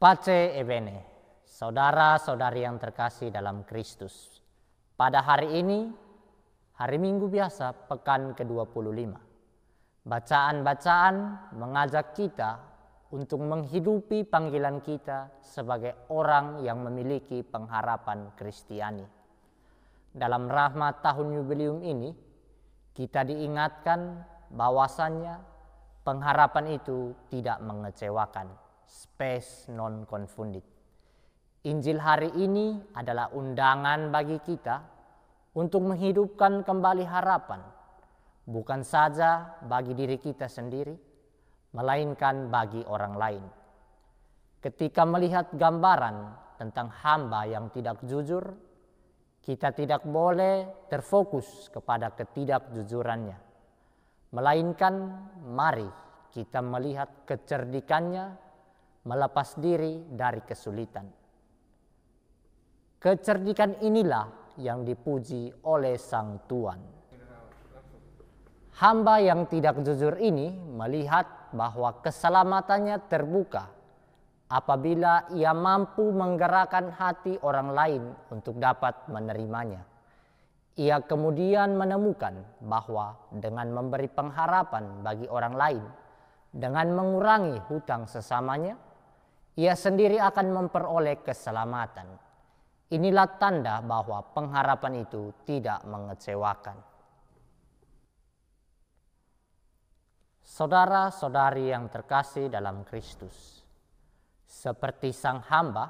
Pace e bene, saudara-saudari yang terkasih dalam Kristus. Pada hari ini, hari Minggu biasa, pekan ke-25. Bacaan-bacaan mengajak kita untuk menghidupi panggilan kita sebagai orang yang memiliki pengharapan Kristiani. Dalam rahmat tahun jubileum ini, kita diingatkan bahwasannya pengharapan itu tidak mengecewakan. Spes non confundit. Injil hari ini adalah undangan bagi kita untuk menghidupkan kembali harapan, bukan saja bagi diri kita sendiri, melainkan bagi orang lain. Ketika melihat gambaran tentang hamba yang tidak jujur, kita tidak boleh terfokus kepada ketidakjujurannya, melainkan mari kita melihat kecerdikannya melepas diri dari kesulitan. Kecerdikan inilah yang dipuji oleh Sang Tuan. Hamba yang tidak jujur ini melihat bahwa keselamatannya terbuka apabila ia mampu menggerakkan hati orang lain untuk dapat menerimanya. Ia kemudian menemukan bahwa dengan memberi pengharapan bagi orang lain, dengan mengurangi hutang sesamanya, ia sendiri akan memperoleh keselamatan. Inilah tanda bahwa pengharapan itu tidak mengecewakan. Saudara-saudari yang terkasih dalam Kristus, seperti sang hamba,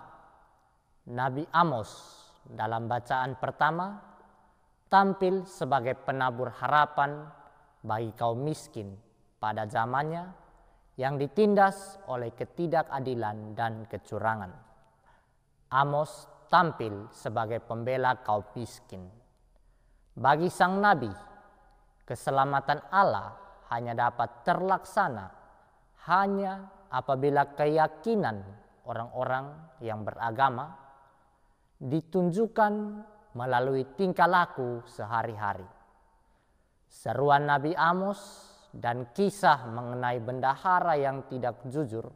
Nabi Amos dalam bacaan pertama tampil sebagai penabur harapan bagi kaum miskin pada zamannya yang ditindas oleh ketidakadilan dan kecurangan. Amos tampil sebagai pembela kaum miskin. Bagi sang nabi, keselamatan Allah hanya dapat terlaksana hanya apabila keyakinan orang-orang yang beragama ditunjukkan melalui tingkah laku sehari-hari. Seruan Nabi Amos dan kisah mengenai bendahara yang tidak jujur,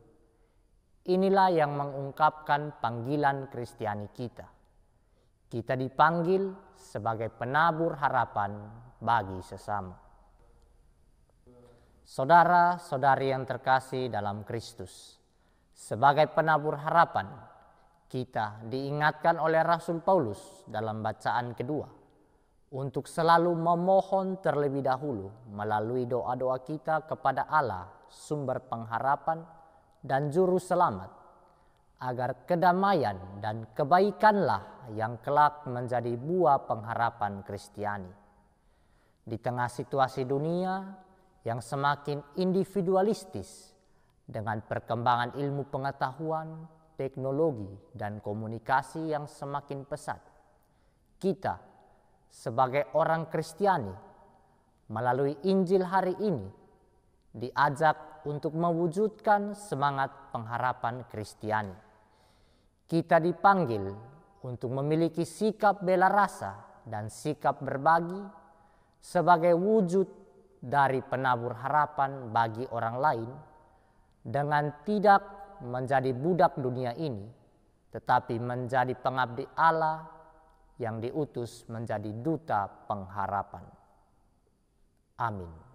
inilah yang mengungkapkan panggilan Kristiani kita. Kita dipanggil sebagai penabur harapan bagi sesama. Saudara-saudari yang terkasih dalam Kristus, sebagai penabur harapan, kita diingatkan oleh Rasul Paulus dalam bacaan kedua untuk selalu memohon terlebih dahulu melalui doa-doa kita kepada Allah, sumber pengharapan dan juru selamat, agar kedamaian dan kebaikanlah yang kelak menjadi buah pengharapan Kristiani. Di tengah situasi dunia yang semakin individualistis dengan perkembangan ilmu pengetahuan, teknologi, dan komunikasi yang semakin pesat, kita sebagai orang Kristiani melalui Injil hari ini diajak untuk mewujudkan semangat pengharapan Kristiani. Kita dipanggil untuk memiliki sikap bela rasa dan sikap berbagi sebagai wujud dari penabur harapan bagi orang lain, dengan tidak menjadi budak dunia ini, tetapi menjadi pengabdi Allah yang diutus menjadi duta pengharapan. Amin.